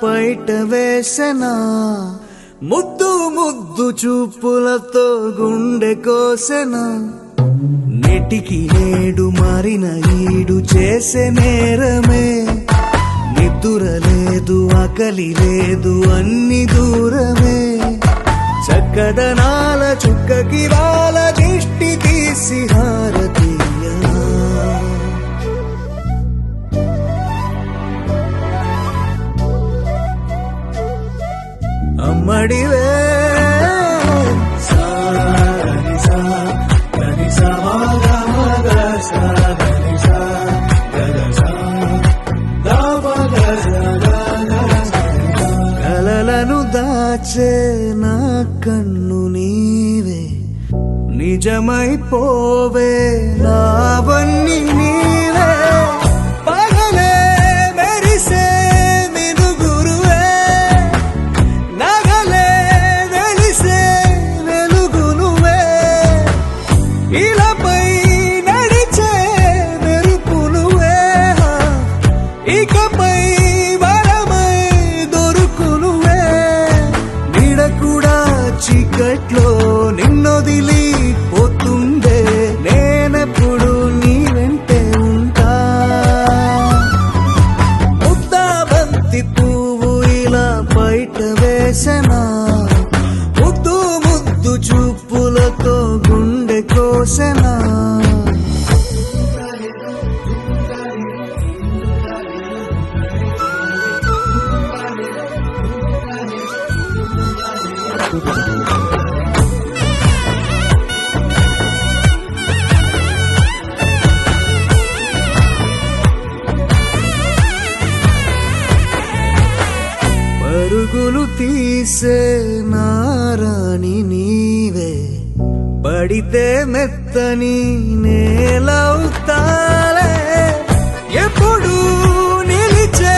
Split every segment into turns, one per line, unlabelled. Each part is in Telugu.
పైట వేసెనా ముద్దు ముద్దు చూపులతో గుండె కోసెనా నెటికి నేడు మారిన ఈడు చేసే నేరమే నిద్ర లేదు ఆకలి లేదు అన్ని దూరమే చక్కదనాల చుక్కకి వాళ్ళ దిష్టి తీసి హారతీయ అమ్మడివే కలలను దాచే నా కన్ను నీవే నిజమైపోవే నావన్నీ నీవే పగలే మెరిసే మినుగురువే నగలే వెలిసే వెలుగునువే ఇలాపై నడిచే మెరుపునువే ఇకపై వరమై దొరుకునువే నీడ కూడా చీకట్లో నిన్నొదిలి పోతుందే నేనెప్పుడు నీ వెంటే ఉంటా ముద్దాబంతి పువ్వు ఇలా బయట వేసెనా ముద్దు ముద్దు చూపులతో గుండె కోసెనా పరుగులు తీసే నారాణి నీవే పడితే మెత్తని నేలవుతాలే ఎప్పుడు నిలిచే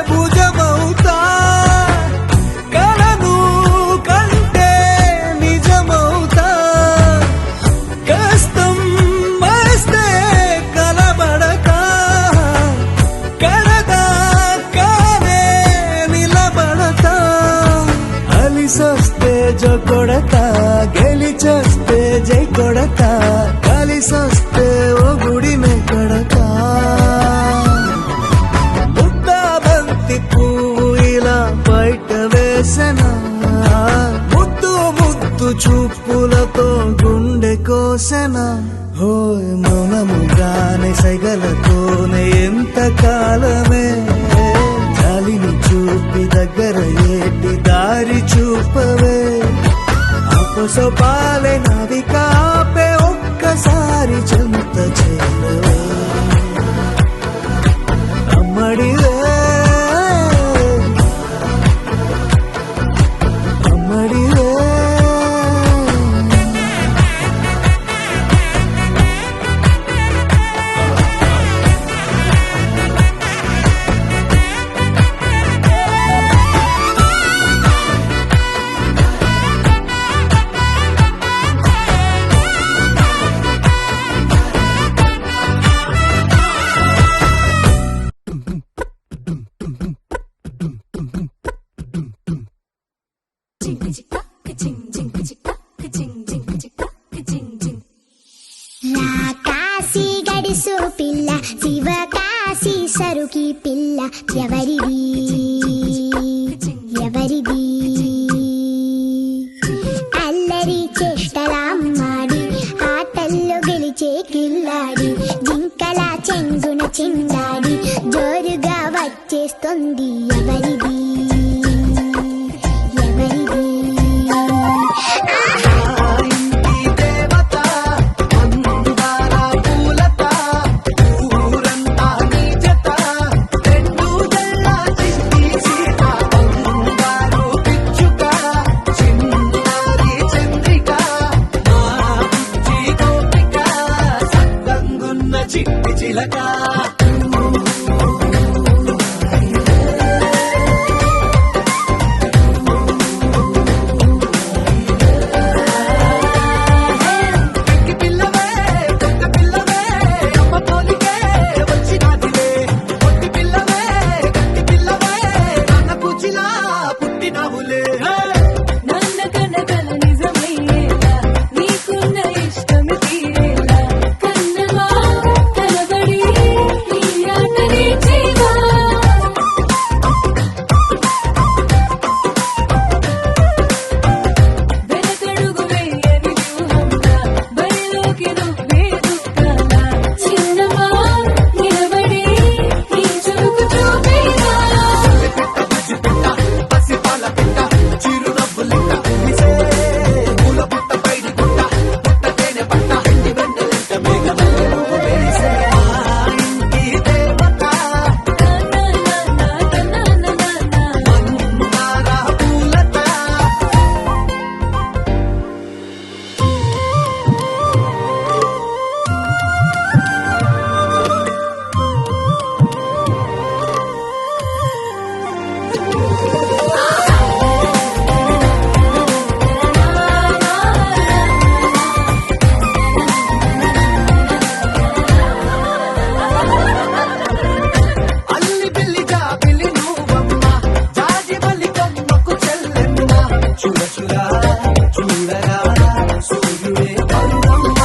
భుజమవుతా కలను కంటే నిజమవుతా కష్టం వస్తే కలబడక కడదాకానే నిలబడతా అలిసొస్తే జో కొడతా గెలిచొస్తే జై కొడతా కలిసొస్తే ఓ గుడినే కడతా ముద్దాబంతి పువ్వు ఇలా బయట వేసెనా ముద్దు ముద్దు చూపులతో గుండె కోసెనా హోయ్ మౌనముగానే సైగలతోనే ఎంత కాలమే జాలిని చూపి దగ్గర ఏటి దారి చూపవే అపసపాలే నాది కాపే ఒక్కసారి చెంత చేరవే అమ్మడివే అమ్మడివే
కాశీ గడిసు పిల్ల శివ కాశీ సరుకి పిల్ల ఎవరిది ఎవరిది అల్లరి చేష్టలామ్మాడి ఆటల్లో గెలిచే కిల్లాడి జింకల చెంగున చిందాడి జోరుగా వచ్చేస్తుంది ఎవరిది ఎవరిది
నాన్న కనకల నిజమయ్యేలా నీకున్న ఇష్టం తీరేలా కన్నవా కలబడి ఈ ఆటనే చేవా వెనకడుగు వేయని వ్యూహంగా బరిలోకి నువ్వే దూకాలా చిన్నవా నిలబడి ఈ చురుకు చూపేలా
అల్లి బిల్లి జాబిలి నువ్వమ్మ జాజి బల్లి కొమ్మకు చెల్లెమ్మ చూడ చూడ చూడరా సూర్యుడే పరువమ్మ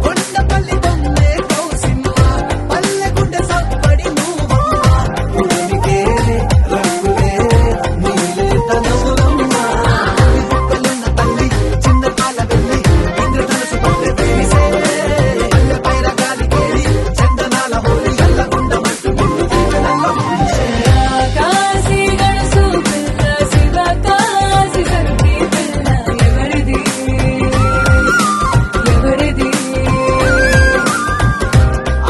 కొండపల్లి బొమ్మే కౌసిమ్మ పల్లెగుండె సప్పడి నువ్వమ్మ పుడమికే రంగులే నీలే తనవులమ్మ బుక్కలున్న తల్లి చిన్న పాల వెళ్ళి ఇంద్రధనుసు పల్లె వేసే పల్లె పైర గాలి కేలి చందనాల హోలి చల్లగుండ మట్టు ముందు దీవెనల్ల ముంచే
కాశీ గణసు పిల్ల శివ కాశీ సరుకి పిల్ల ఎవరిది ఎవరిది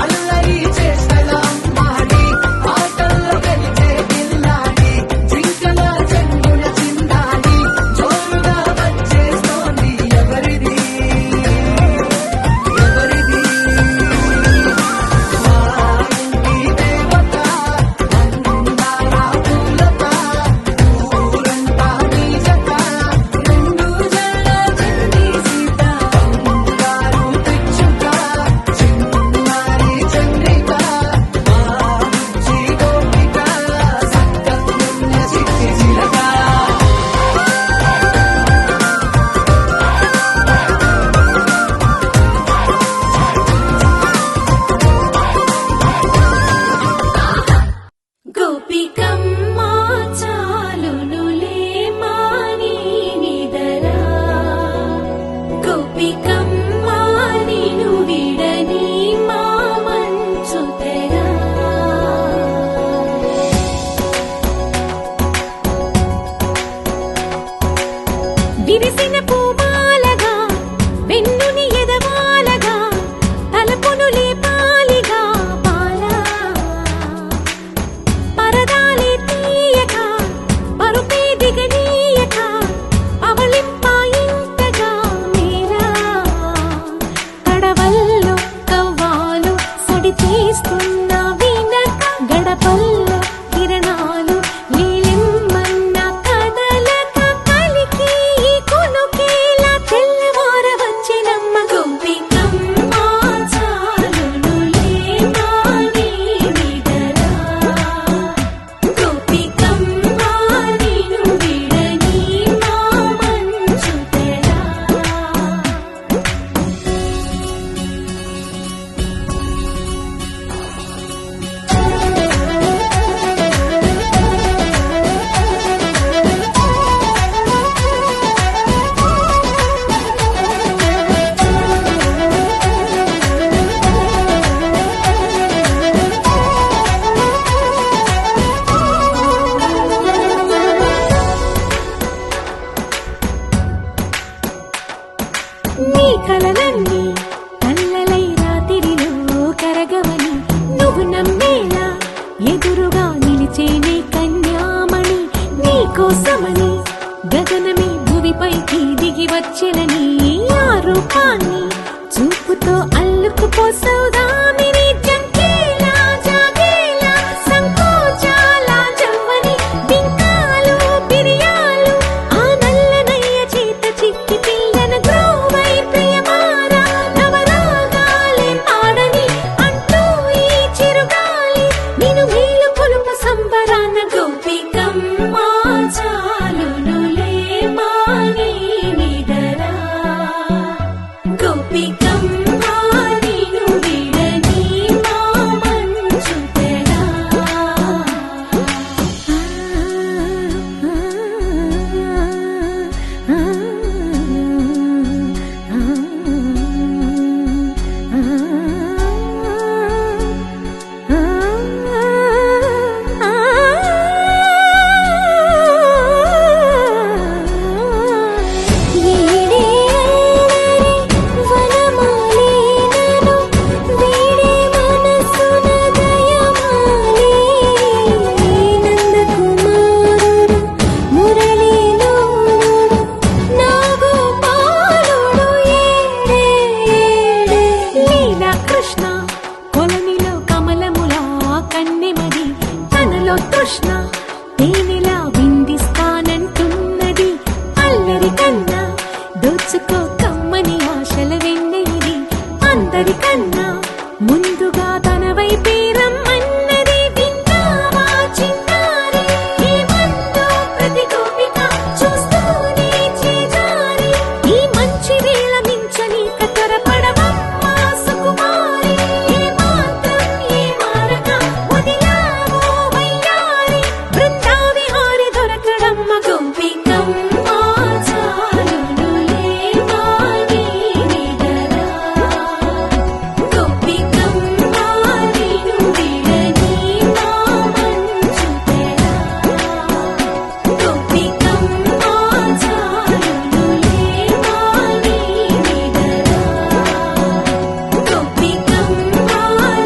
అల్లరి చేష్టల అమ్మాడి ఆటల్లో గెలిచే పిల్లాడి జింకల చెంగున చిందాడి జోరుగా వచ్చేస్తోంది ఎవరిది ఎవరిది మా ఇంటి దేవత అందాల పూలత ఊరంతా నీ జత
రెండు జల్ల చండి సీత
బంగారు పిచ్చుక చిన్నారి చంద్రిక మా బుజ్జి గోపిక సక్కగున్న చిట్టి చిలక
గోపికమ్మ చాలునులే మాని నిదరా గోపికమ్మ నిను విడని మా మంచు తెరా విరిసిన పూమాలగా వెన్నుని ఎదవాలగా తలపును లేపాలిగా పాలా పరదాలే తీయక పరుపే దిగనీయక అవలింపాయింతగా మీరా కడవల్లో కవ్వాలు సడి తీస్తున్న వినక గడపల్లో కిరణాలు నీలిమ్మన్న కదలక కలికి ఈ కొనుకేలా తెల్లవార వచ్చినమ్మ గోపికమ్మ చాలునులే మాని నిదరా గోపికమ్మ నిను విడని మా మంచు తెరా నీ కలలన్నీ కళ్ళలై రాత్రిలో కరగవని నువ్వు నమ్మేలా ఎదురుగా నిలిచే నీ కన్యామణి నీ కోసమని గగనమే భూమిపైకి దిగి వచ్చెనని ఆ రూపాన్ని చూపుతో అల్లుకుపోసౌదామిని జంకేలా జాగేలా సంకోచాల జవ్వని బింకాలు బిరియాలు ఆ నల్లనయ్య చేత చిక్కి పిల్లన గ్రోవై ప్రియమారా నవరాగాలే పాడని అంటూ ఈ చిరుగాలి కృష్ణ తేనెలా విందిస్తానంటున్నది అల్లరి కన్నా దోచుకో కమ్మని ఆశల వెన్నెయిది అందరికన్నా ముందుగా తన వైపే రమ్మన్నది విన్నావా చిన్నారి ఈ మందో ప్రతి గోపిక చూస్తూనే చేజారి ఈ మంచి వేళ మించని కతరపడవమ్మ సుకుమారి ఏ మాత్రం ఏ మారక వదిలావో వయ్యారి బృందావి హారి దొరకడమ్మ గోపికమ్మ చాలునులే మాని నిదరా గోపికమ్మ నిను విడని నా మంచు తెరా గోపికమ్మ చాలునులే మాని నిదరా గోపికమ్మ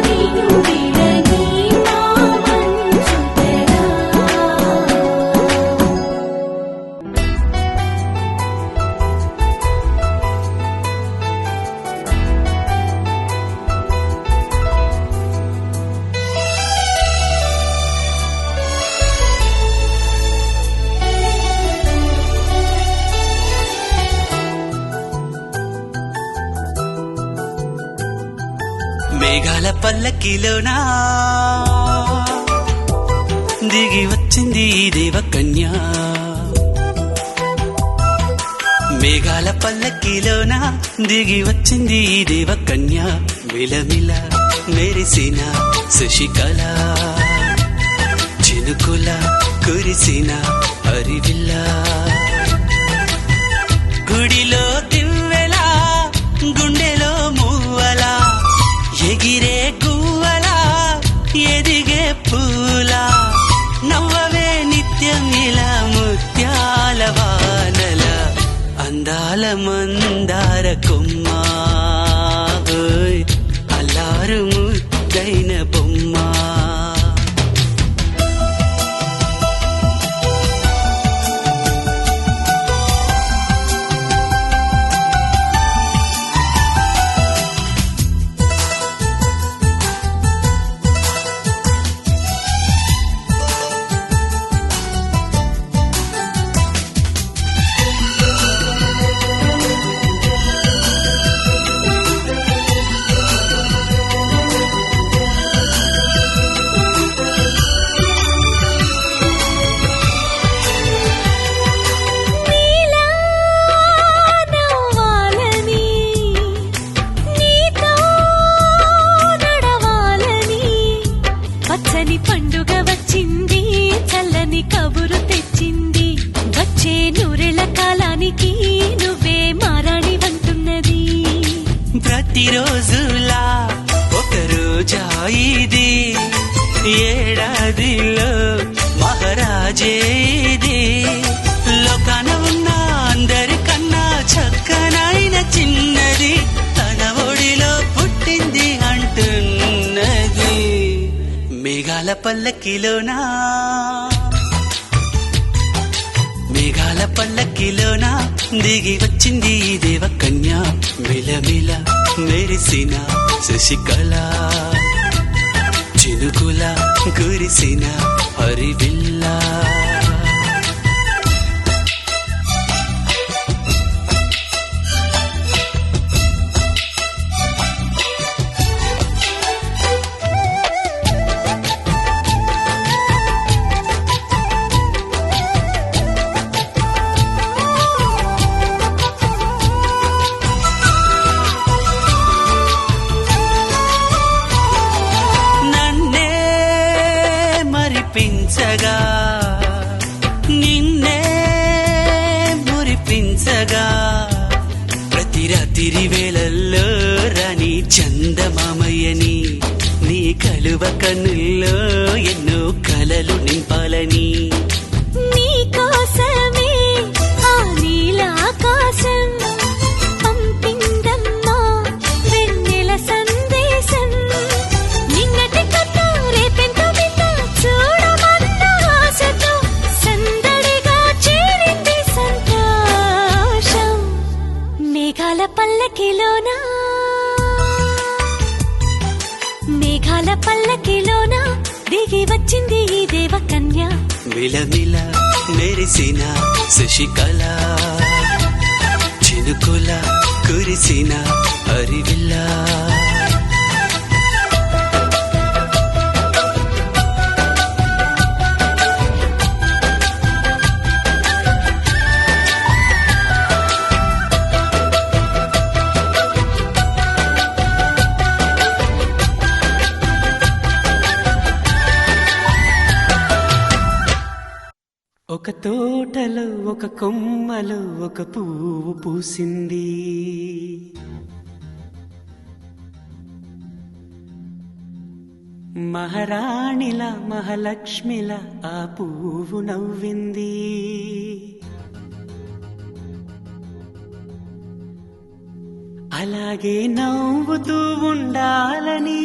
నిను విడని నా మంచు తెరా
మేఘాల పల్లకిలోనా దిగి వచ్చింది ఈ దేవకన్య మేఘాల పల్లకిలోనా దిగి వచ్చింది ఈ దేవకన్య మిలమిల మెరిసిన శశికళ చినుకుల కురిసిన హరివిల్ల గుడిలో దివ్వెలా గుండెలో మువ్వలా ఎగిరే గువ్వలా ఎదిగే పూలా నవ్వవే నిత్యం ఇలా ముత్యాల వానల అందాల మందార కొమ్మ ఓయ్ అల్లారు ముద్దైన బొమ్మ
నీలా నవ్వాలని నీతో నడవాలని పచ్చని పండుగ వచ్చింది చల్లని కబురు తెచ్చింది వచ్చే నూరెల కాలానికి నువ్వే మారాణి వంటున్నది
ప్రతిరోజులా ఒక రోజా ఇది ఏడాదిలో మహారాజే ఇది లోకాన ఉన్న అందరికన్నా చక్కనైన చిన్నది తన ఒడిలో పుట్టింది అంటున్నది మేఘాల పల్లకిలోనా మేఘాల పల్లకిలోనా దిగి వచ్చింది ఈ దేవకన్య మిలమిల మెరిసిన శశికళ చినుకుల కురిసిన హరివిల్లా నన్నే మరిపించగా నిన్నే మురిపించగా ప్రతి రాత్రి వేళల్లో రాణి చందమామయ్యని నీ కలువ కన్నుల్లో ఎన్నో కలలు నింపాలని
నీ కోసమే ఆ నీలాకాశం పంపిందమ్మా వెన్నెల సందేశం నిన్నటి కథ రేపెంతో వింత చూడమన్న ఆశతో సందడిగా చేరింది సంతోషం మేఘాల పల్లకిలోనా మేఘాల పల్లకిలోనా దిగి వచ్చింది ఈ దేవ దేవకన్య
మిలమిల మెరిసిన శశికళ చినుకుల కురిసిన హరివిల్లా ఒక తోటలో ఒక కొమ్మలో ఒక పువ్వు పూసింది. మహారాణిల మహాలక్ష్మిల ఆ పువ్వు నవ్వింది. అలాగే నవ్వుతూ ఉండాలని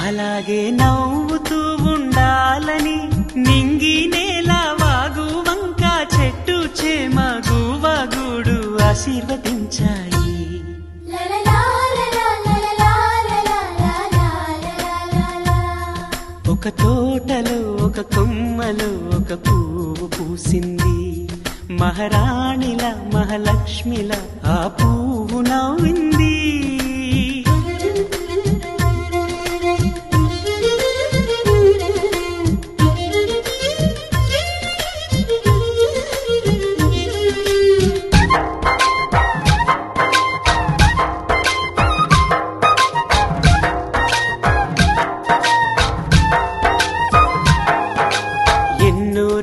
అలాగే నవ్వుతూ ఉండాలని నింగి నేల వాగు వంక చెట్టు చేమ గువగూడు ఆశీర్వదించాయి. ఒక తోటలో ఒక కొమ్మలో ఒక పువ్వు పూసింది. మహారాణిల మహాలక్ష్మిల ఆ పువ్వు నవ్వింది.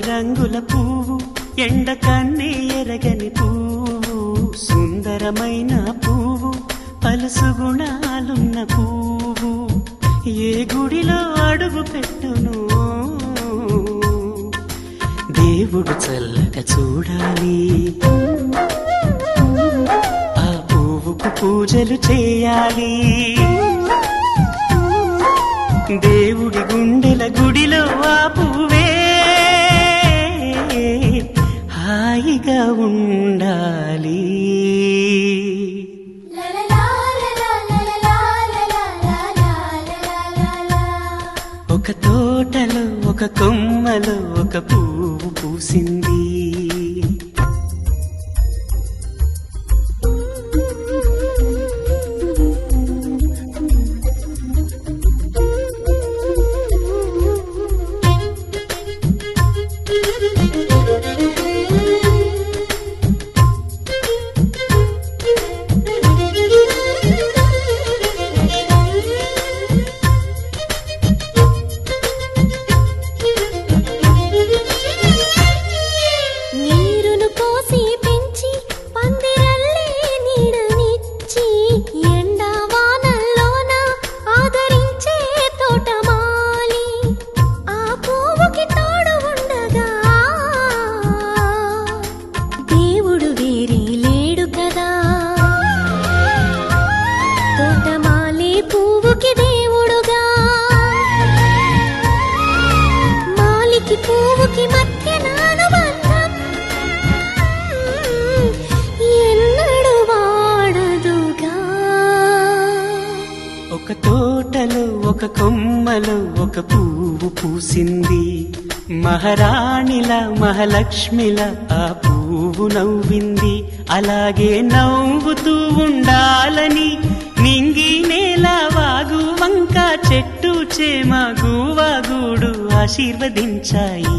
రంగుల పువ్వు ఎండ కన్నే ఎరగని పువ్వు సుందరమైన పువ్వు పలుసు గుణాలున్న పువ్వు ఏ గుడిలో అడుగు పెట్టును దేవుడు చల్లగా చూడాలి. ఆ పువ్వుకు పూజలు చేయాలి. దేవుడి గుండెల గుడిలో ఆ పువ్వే హాయిగా ఉండాలి. ఒక తోటలో ఒక కొమ్మలో ఒక పువ్వు పూసింది. ఒక తోటలో ఒక కొమ్మలో ఒక పువ్వు పూసింది. మహారాణిల మహాలక్ష్మిల ఆ పువ్వు నవ్వింది. అలాగే నవ్వుతూ ఉండాలని నింగి నేల వాగు వంక చెట్టు చేమ గువగూడు ఆశీర్వదించాయి.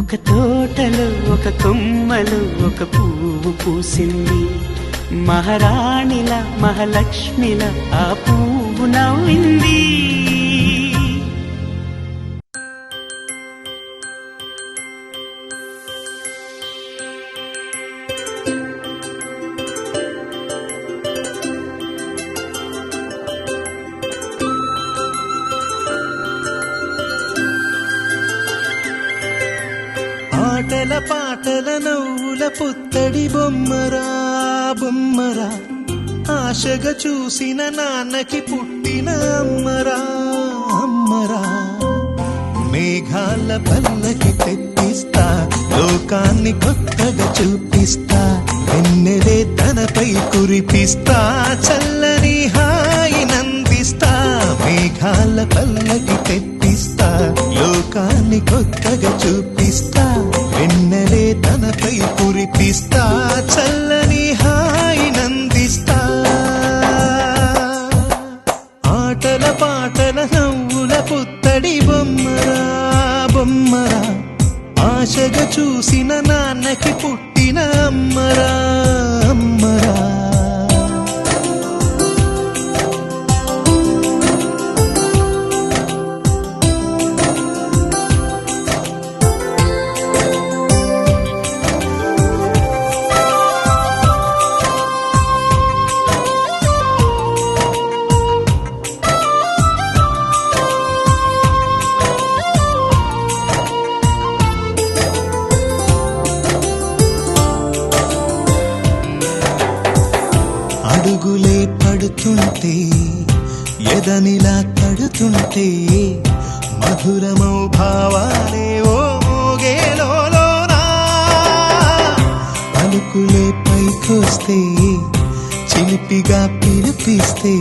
ఒక తోటలో ఒక కొమ్మలో ఒక పువ్వు పూసింది. మహారాణిల మహాలక్ష్మిల ఆ పువ్వు నవ్వింది.
ఆటల పాటల నవ్వుల పుత్తడి బొమ్మరా బొమ్మరా ఆశగా చూసిన నాన్నకి పుట్టిన అమ్మరా అమ్మరా మేఘాల పల్లకి తెప్పిస్తా లోకాన్ని కొత్తగా చూపిస్తా వెన్నెలే తనపై కురిపిస్తా చల్లని హాయినందిస్తా మేఘాల పల్లకి తెప్పిస్తా లోకాన్ని కొత్తగా చూపిస్తా వెన్నెలే తనపై కురిపిస్తా చల్లని హాయినందిస్తా ఆటల పాటల నవ్వుల పుత్తడి బొమ్మరా బొమ్మరా ఆశగా చూసిన నాన్నకి పుట్టిన అమ్మరా అమ్మరా అడుగులే పడుతుంటే ఎదనిలా తడుతుంటే మధురమౌ భావాలే ఓ మోగేలోనా పలుకులే పైకొస్తే చిలిపిగా పిలిపిస్తే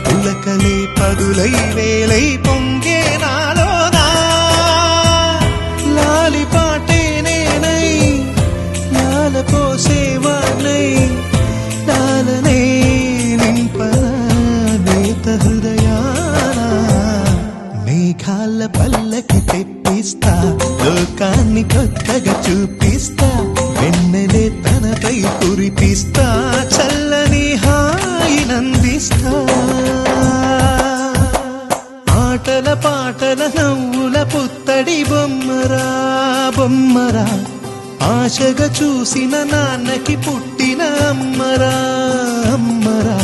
పులకలే పదులై వేలై పొంగే నాలోనా లాలి పాటే నేనై లాల పోసేవాణ్ణై లాలనే నింపనేత హృదయాన మేఘాల పల్లకి తెప్పిస్తా లోకాన్ని కొత్తగా చూపిస్తా వెన్నెలే తనపై కురిపిస్తా చల్లని హాయినందిస్తా ఆటల పాటల నవ్వుల పుత్తడి బొమ్మరా బొమ్మరా ఆశగా చూసిన నాన్నకి పుట్టిన అమ్మరా అమ్మరా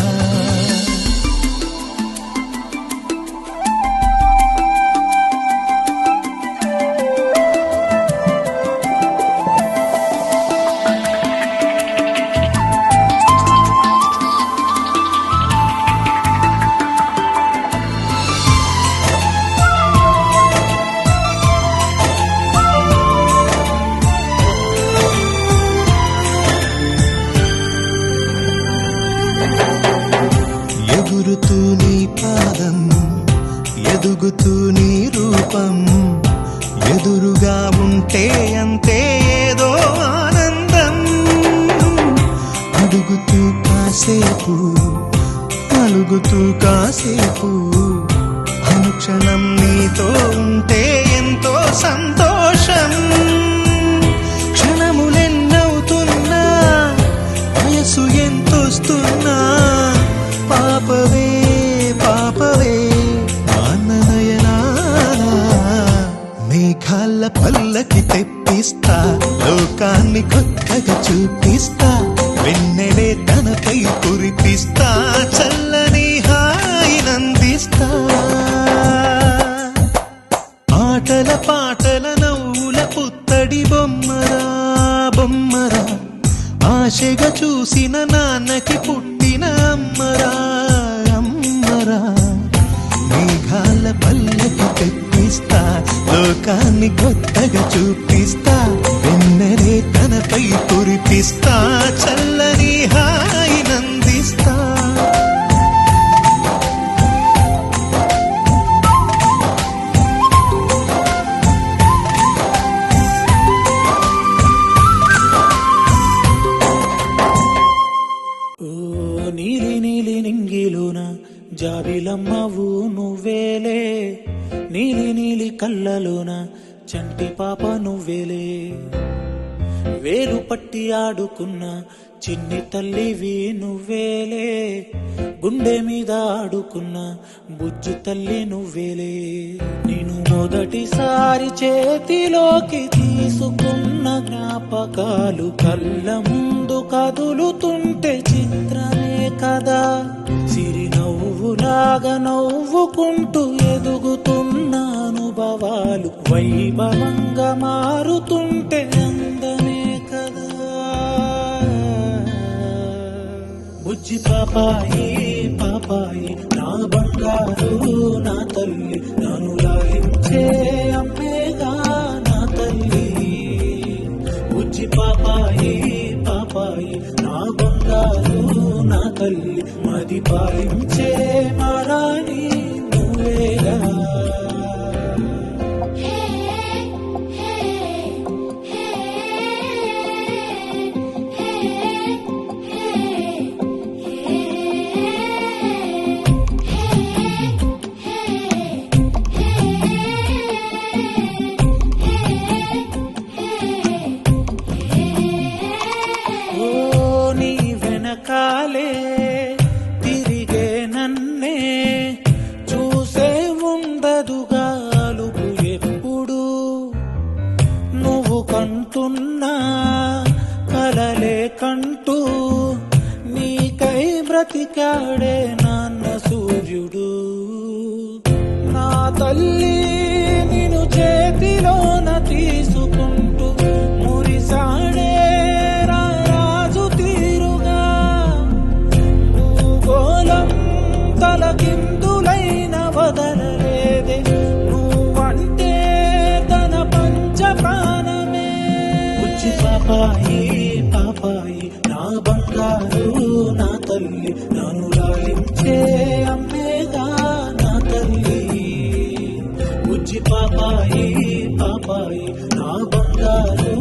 ఎగురుతూ నీ పాదం ఎదుగుతూ నీ రూపం ఎదురుగా ఉంటే అంతే ఏదో ఆనందం అడుగుతూ కాసేపు అలుగుతూ కాసేపు అనుక్షణం నీతో ఉంటే ఎంతో సంతోషం క్షణములెన్నవుతున్నా వయసు ఎంతొస్తున్నా పాపవే పాపవే నాన్ననయనా మేఘాల పల్లకి తెప్పిస్తా లోకాన్ని కొత్తగా చూపిస్తా వెన్నెలే తనపై కురిపిస్తా చల్లని హాయినందిస్తా ఆటల పాటల నవ్వుల పుత్తడి బొమ్మరా బొమ్మరా ఆశగా చూసిన నాన్నకి పుట్టిన అమ్మరా అమ్మరా మేఘాల పల్లకి తెప్పిస్తా లోకాన్ని కొత్తగా చూపిస్తా వెన్నెలే తనపై కురిపిస్తా చల్లని హాయినందిస్తా
నీలి నీలి నింగిలోన జాబిలమ్మవు నువ్వేలే నీలి నీలి కళ్ళలోన చంటి పాప నువ్వేలే వేలు పట్టి ఆడుకున్న చిన్ని తల్లివి నువ్వేలే గుండె మీద ఆడుకున్న బుజ్జి తల్లి నువ్వేలే నేను మొదటిసారి చేతిలోకి తీసుకున్న జ్ఞాపకాలు కళ్ళ ముందు కదులుతుంటే చిత్రమే కదా సిరినవ్వులాగా నవ్వుకుంటూ ఎదుగుతున్న అనుభవాలు వైభవంగా మారుతుంటే అందమే కదా బుజ్జి పాపాయి పాపాయి నా బంగారు నా తల్లి నన్ను లాలించే అమ్మేగా నా తల్లి బుజ్జి పాపాయి పాపాయి తల్లి మది పాలించే మారాణి నువ్వేగా కాలే తిరిగే నన్నే చూసే ఉండదుగా అలుపు ఎప్పుడు నువ్వు కంటున్నా కలలే కంటూ నీకై బ్రతికాడే నాన్న సూర్యుడు నా తల్లి నిన్ను చేతిలోన తీసుకుంటూ మురిసాడే తలకిందులైన వదలలేదే నువ్వంటే తన పంచ ప్రాణమే బుజ్జి పాపాయి పాపాయి నా బంగారు నా తల్లి నన్ను లాలించే అమ్మేగా నా తల్లి బుజ్జి పాపాయి పాపాయి నా బంగారు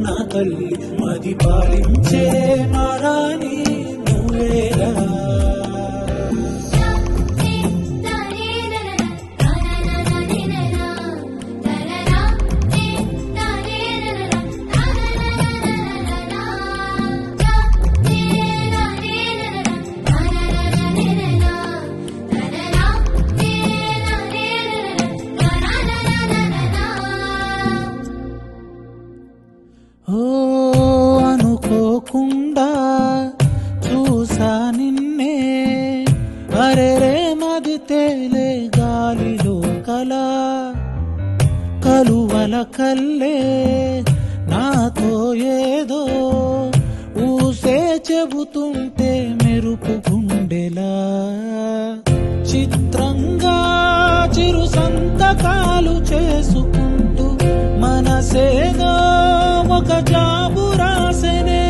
నా తల్లి మది పాలించే మారాణి నువ్వేగా అనుకోకుండా చూసా నిన్నే అరెరే మది తేలే గాలిలో కలా కలువల కల్లే నాతో ఏదో ఊసే చెబుతుంటే మెరుపు గుండెలా చిత్రంగా చిరు సంతకాలు చేసుకుంటూ మనసేదో ఒక జాబు రాసనే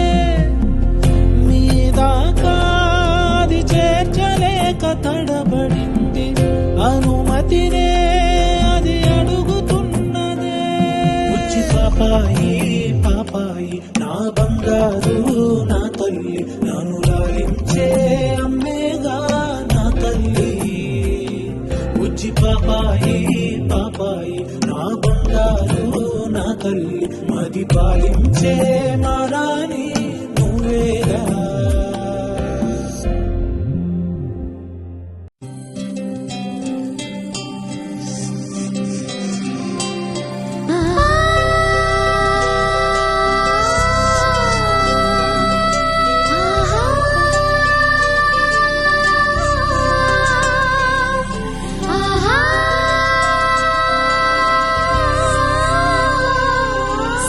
మీదాకాది చేర్చలేక తడబడింది అనుమతినే అది అడుగుతున్నదే బుజ్జి పాపాయి పాపాయి నా బంగారు నా తల్లి నన్ను లాలించే అమ్మేగా నా తల్లి బుజ్జి పాపాయి పాపాయి నా బంగారు నా తల్లి మది పాలించే మారాణి నువ్వేగా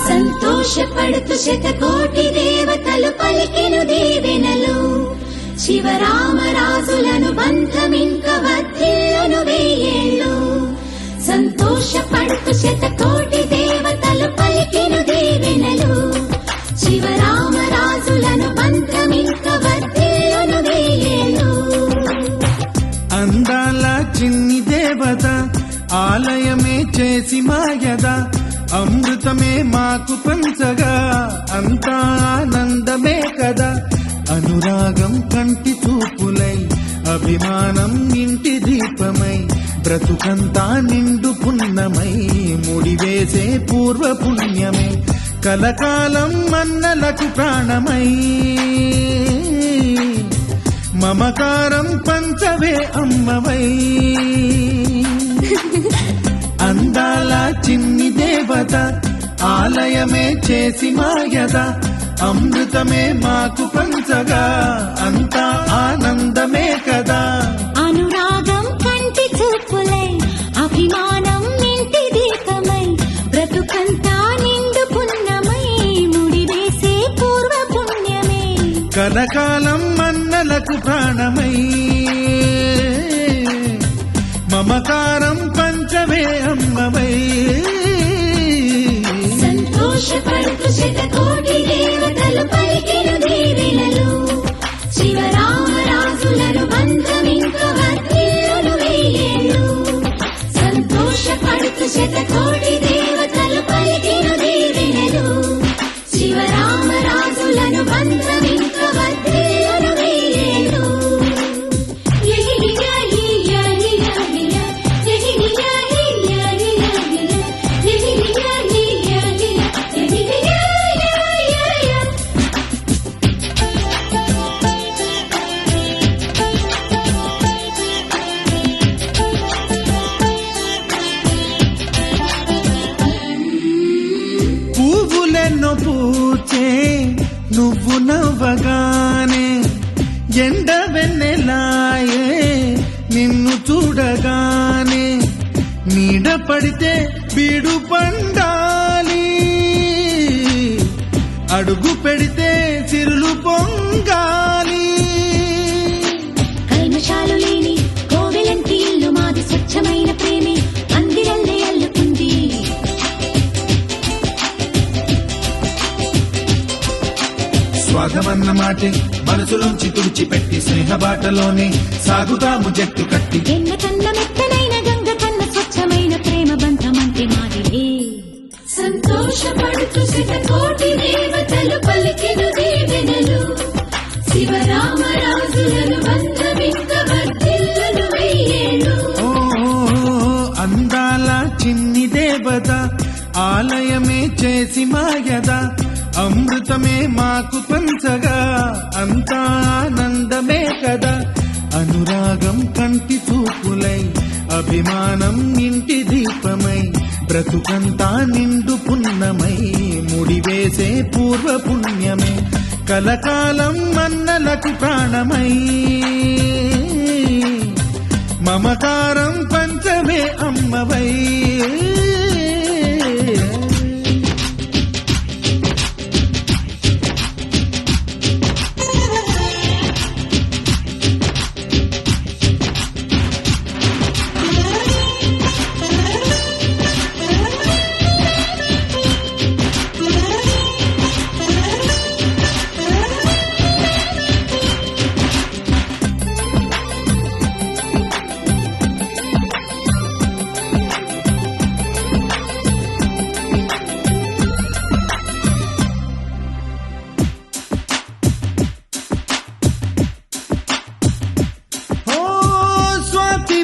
సంతోషపడుతు శతకోటి దేవతలు పలికెను దీవెనలు శివరామరాజులను బంధమింక వర్ధిల్లును వెయ్యేళ్ళు సంతోషపడుతు శతకోటి దేవతలు పలికెను దీవెనలు శివరామరాజులను బంధమింక వర్ధిల్లును వెయ్యేళ్ళు
అందాల చిన్ని దేవత ఆలయమే చేసి మాయద అమృతమే మాకు పంచగా అంతా ఆనందమే కదా అనురాగం కంటి చూపులై అభిమానం ఇంటి దీపమై బ్రతుకంతా నిండు పున్నమై ముడివేసే పూర్వ పుణ్యమే కలకాలం మన్నలకు ప్రాణమై మమకారం పంచవే అమ్మవై అందాల చిన్ని దేవత ఆలయమే చేసి మాయద అమృతమే మాకు పంచగా అంతా ఆనందమే కదా
అనురాగం కంటి చూపులై అభిమానం ఇంటి దీపమై బ్రతుకంతా నిండు పున్నమై ముడివేసే పూర్వ పుణ్యమే
కలకాలం మన్నలకు ప్రాణమై మమకారం పంచమే అమ్మవై
సంతోషపడుతు శతకోటి దేవతలు పలికెను దీవెనలు శివరామరాజులను
నవ్వగానే ఎండ వెన్నెలాయే నిన్ను చూడగానే నీడ పడితే బీడు పండాలి అడుగు పెడితే సిరులు పొంగాలి
కల్మషాలు లేని కోవెలంటి ఇల్లు మాది స్వచ్ఛమైన ప్రేమే అందిరల్లే అల్లుకుంది
స్వాగమన్న మాటే మనసులోంచి తుడిచిపెట్టి స్నేహబాటలోనే సాగుతాము జట్టు కట్టి
ఎన్న కన్న మెత్తనైన గంగ కన్న స్వచ్ఛమైన ప్రేమ బంధమంటే మాదిలే సంతోషపడుతూ శతకోటి దేవతలు పలికెను దీవెనలు శివరామరాజులను బంధమింక వర్ధిల్లును వెయ్యేళ్ళు
ఓ అందాల చిన్ని దేవత ఆలయమే చేసి మాయద అమృతమే మాకు పంచగా అంతా ఆనందమే కదా అనురాగం కంటి చూపులై అభిమానం ఇంటి దీపమై బ్రతుకంతా నిండు పున్నమై ముడివేసే పూర్వ పుణ్యమే కలకాలం మన్నలకు ప్రాణమై మమకారం పంచమే అమ్మవై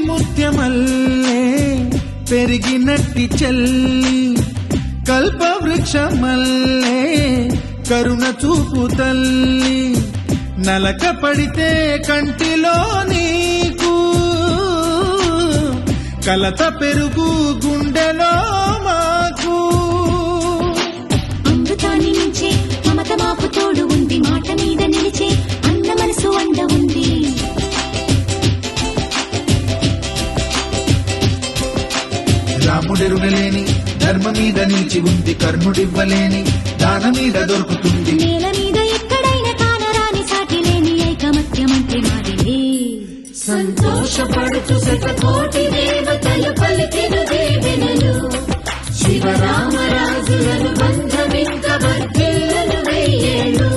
ముత్యమల్లే పెరిగినట్టి చెల్లి కల్పవృక్షమల్లే కరుణ చూపు తల్లి నలక పడితే కంటిలో నీకు కలత పెరుగు గుండెలో మాకు
అమృతాన్ని మించే మమత మాకు తోడు ఉంది మాట మీద నిలిచే అన్న మనసు అండ ఉంది
రాముడెరుగలేని ధర్మ మీద నిలిచి ఉంది కర్ణుడివ్వలేని దాన మీద దొరుకుతుంది
నేల మీద ఎక్కడైనా కానరాని సాటి లేని ఐకమత్యమంటే మాదిలే సంతోషపడుతూ శతకోటి దేవతలు పలికెను దీవెనలు శివరామరాజులను బంధమింక వర్ధిల్లును వెయ్యేళ్ళు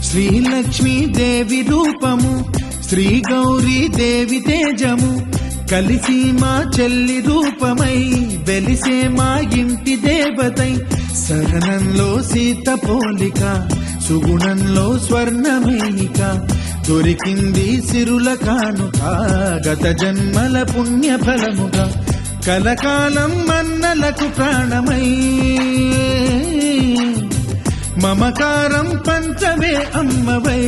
శ్రీలక్ష్మీ దేవి రూపము శ్రీ గౌరీ దేవి తేజము కలిసి మా చెల్లి రూపమై వెలిసే మా ఇంటి దేవతై సహనంలో సీత పోలిక సుగుణంలో స్వర్ణమేనిక దొరికింది సిరుల కానుక గత జన్మల పుణ్య ఫలముగా కలకాలం మన్నలకు ప్రాణమై మమకారం పంచమే అమ్మవై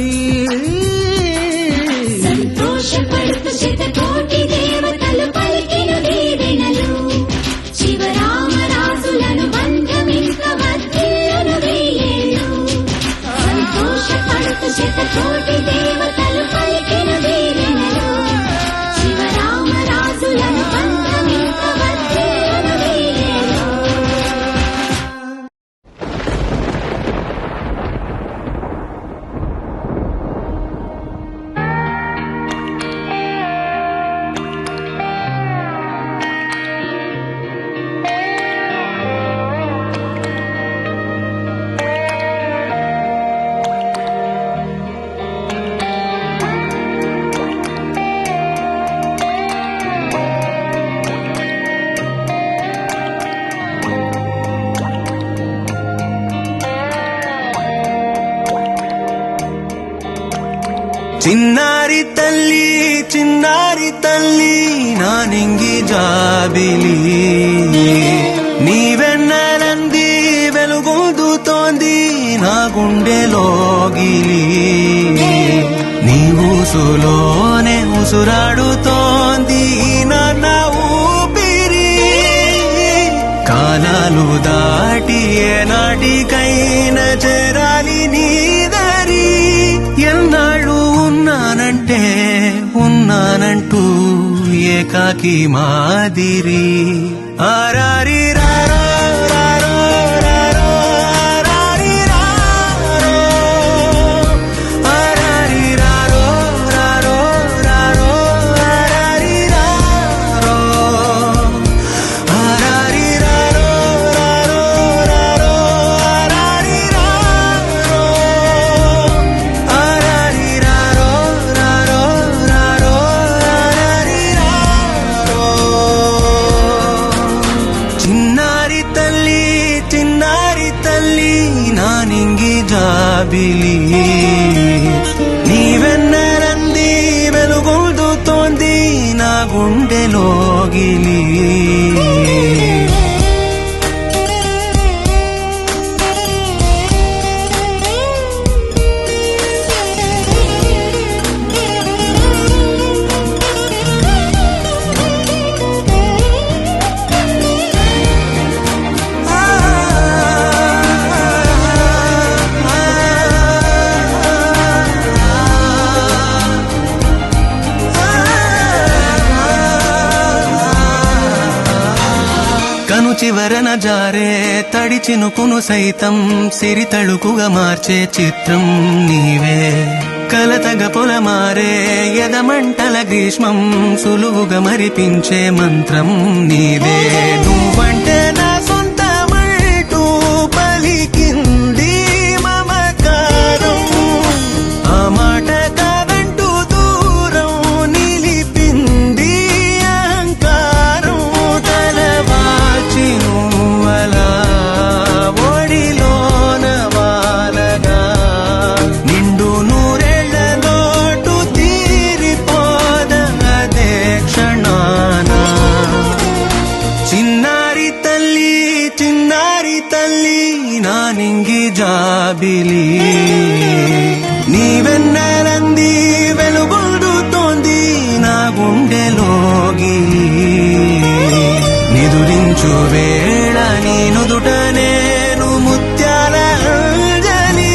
సంతోషపడుతూ శతకోటి దేవతలు పలికెను దీవెనలు శివరామరాజులను బంధమింక వర్ధిల్లును వెయ్యేళ్ళు సంతోషపడుతూ శతకోటి దేవతలు పలికెను దీవెనలు శివరామరాజులను బంధమింక వర్ధిల్లును వెయ్యేళ్ళు
చిన్నారి తల్లి నా నింగి జాబిలి నీవెన్నెలంది వెలుగొందుతోంది నా గుండెలోగిలి నీ ఊసులోనే ఉసురాడుతోంది నా ఊపిరి కాలాలు దాటి ఏనాటికైనా చేరాలి నీ నేనంటూ ఏకాకి మాదిరి ఆరారి రారో రారో రారో ఆరారి రారో ఆరారి రారో రారో రారో ఆరారి రారో ఆరారి రారో రారో రారో ఆరారి రారో ఆరారి రారో రారో రారో ఆరారి రారో చిన్నారి తల్లి నానింగి జాబిలి నీవెన్నరంది వెలుగొందుతోంది నా గుండెలోగిలి కను చివరన జారే తడి చినుకును సైతం సిరి తళుకుగా మార్చే చిత్రం నీవే కలతగ పొలమారే ఎదమంటల గ్రీష్మం సులువుగా మరిపించే మంత్రం నీవే నువ్వంటే నా సొంతమంటూ పలికింది మమకారం ఆ మాట కాదంటూ దూరం నిలిపింది అహంకారం తలవాల్చి నువ్వలా ఒడిలోన వాలగా నిండు నూరేళ్ల లోటు తీరిపోదదే క్షణాన చిన్నారి తల్లి నానింగి జాబిలి నీవెన్నరంది వెలుగొందుతోంది నా గుండెలోగిలి నిదురించు వేళ నీ నుదుట నేను ముత్యాల అంజలి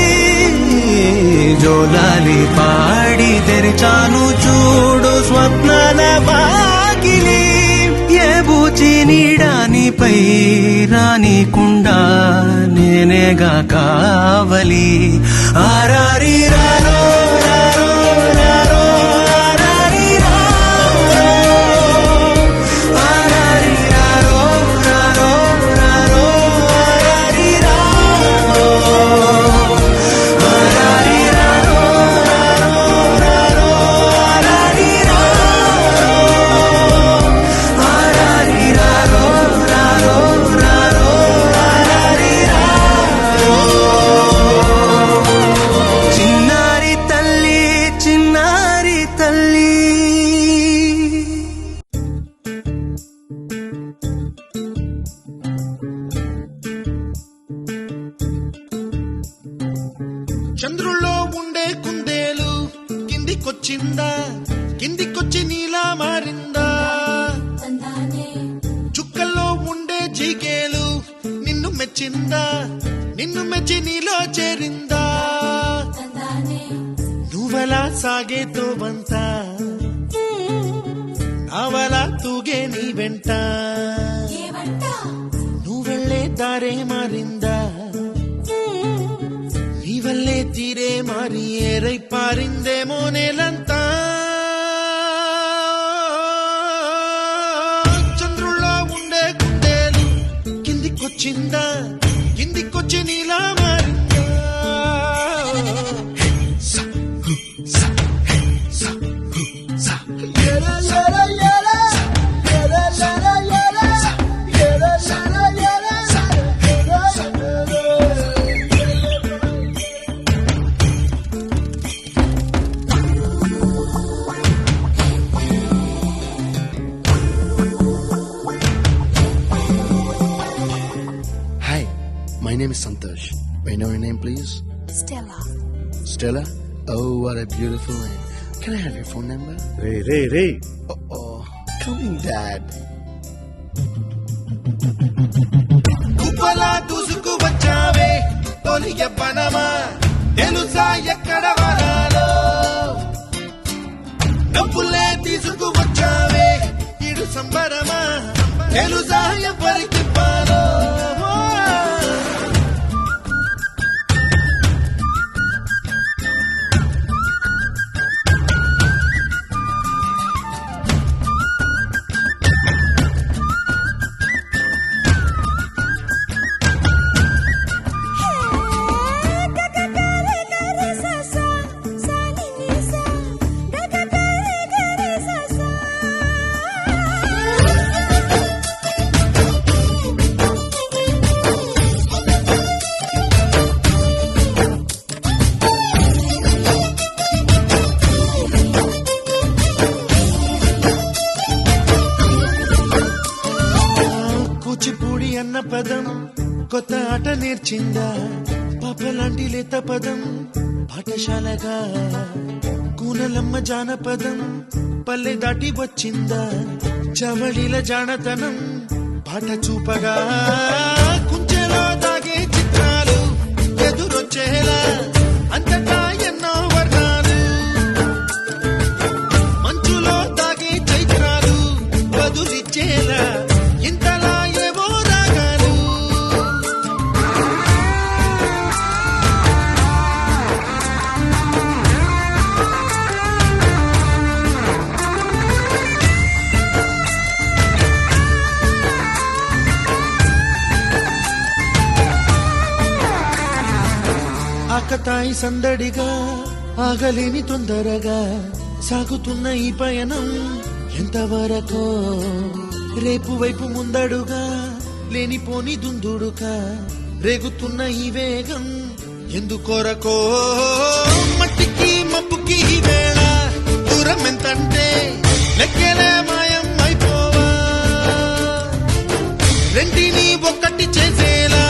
జోలాలి పాడి తెరిచాను చూడు స్వప్నాల బాకిలి ఏ బూచి నీడానిపై రానికుండా నేనేగా కావలి ఆరారి రారో రారో రారో ఆరారి రారో ఆరారి రారో రారో రారో ఆరారి రారో ఆరారి రారో రారో ఆరారి రారో ఆరారి రారో రారో రారో ఆరారి రారో చిన్నారి తల్లి
చంద్రుల్లో ఉండే కుందేలు కిందికొచ్చిందా కిందికొచ్చి నీలా మారిందా చుక్కల్లో ఉండే జీకేలు నిన్ను మెచ్చిందా నిన్ను మెచ్చి నీలో చేరిందా నువ్వలా సాగే తోవంత నావలా తూగే నీ వెంట నువ్వెళ్ళే దారే మారిందా నీ వల్లే తీరే మారి ఏరై పారిందేమో నేలంతా చంద్రుల్లో ఉండే కుందేలు కిందికొచ్చిందా కిందికొచ్చి నీలా మారిందా
Hi, my name is Santosh. May I know your name, please?
Stella.
Stella? Oh, what a beautiful name. Can I have your phone number?
Ray
Oh, coming, Dad.
కుప్పలా దూసుకు వచ్చావే తొలి యవ్వనమా తెలుసా ఎక్కడ వరాలో డబ్బులే తీసుకువచ్చావే ఇడు సంబరమా తెలుసా ఎవరికి పాలో కూచిపూడి అన్న పదం కొత్త ఆట నేర్చిందా పాపలాంటి లేత పదం పాఠశాలగా కూనలమ్మ జానపదం పల్లె దాటి వచ్చిందా చవళిల జానతనం పాట చూపగా కుంచెలో దాగే చిత్రాలు ఎదురొచ్చేలా అంతటా ఎన్నో వర్ణాలు మంచులో దాగే చైత్రాలు బదులిచ్చేలా ఇంతలా ఏవో రాగాలు ఆకతాయి సందడిగా ఆగలేని తొందరగా సాగుతున్న ఈ పయనం ఎంతవరకో రేపు వైపు ముందడుగా లేనిపోని దుందుడుగా రేగుతున్న ఈ వేగం ఎందుకొరకో మట్టికి మబ్బుకి ఈ వేళ దూరం ఎంతంటే లెక్కలే మాయం అయిపోవా రెంటిని ఒక్కటి చేసేలా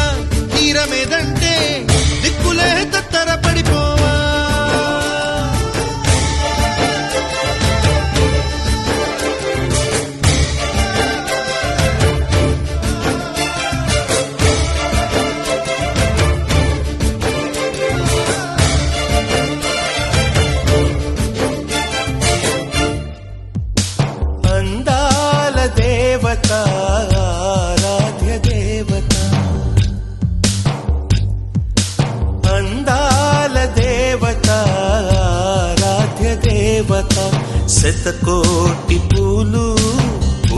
తీరమేదంటే దిక్కులే తత్తర పడిపోవా
అందాల దేవత ఆరాధ్య దేవత అందాల దేవత ఆరాధ్య దేవత శతకోటి పూలు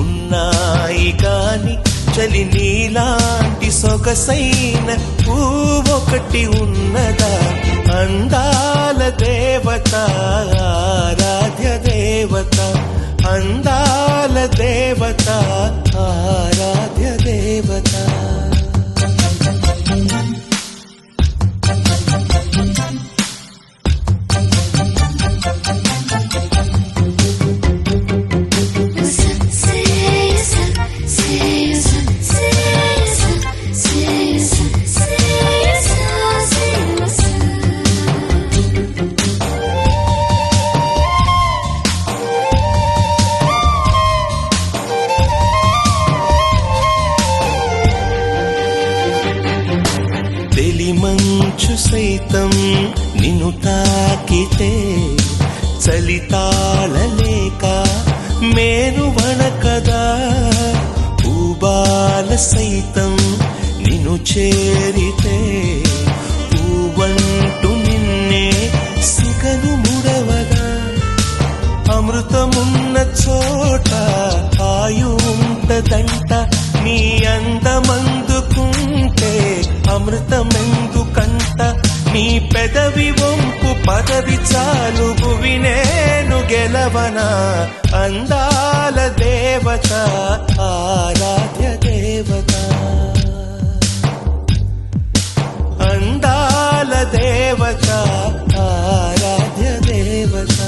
ఉన్నాయి కాని చలి నీలాంటి సొగసైన పువ్వొకటి ఉన్నదా అందాల దేవత ఆరాధ్య దేవత అందాల దేవత ఆరాధ్య దేవత మంచు సైతం నిన్ను తాకితే చలి తాళలేక మేను వణకదా పూబాల సైతం నిన్ను చేరితే పూవంటూ నిన్నే సిగను ముడవగా అమృతమున్న చోట ఆయు ఉంటదంట నీ అందమందుకుంటే అమృతమెందుకంట నీ పెదవి వంపు పదవి చాలు భువి నేను గెలవనా అందాల దేవత ఆరాధ్య దేవత అందాల దేవత ఆరాధ్య దేవత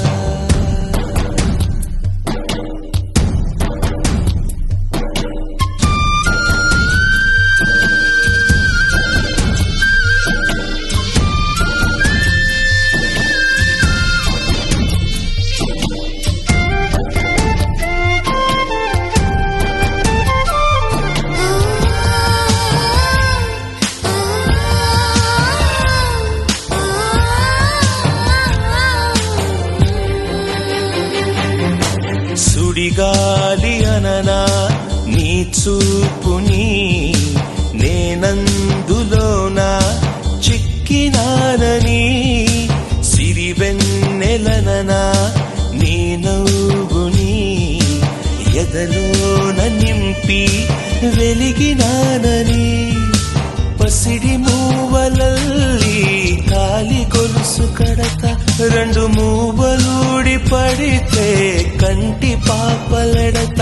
సుడిగాలి అననా నీ చూపుని నేనందులోన చిక్కినానని సిరివెన్నెలననా నీ నవ్వుని ఎదలోన నింపి వెలిగినానని పసిడి మూవలల్లి కాలి గొలుసు కడత రెండు మూవలూడి పడితే కంటి పాపలెడత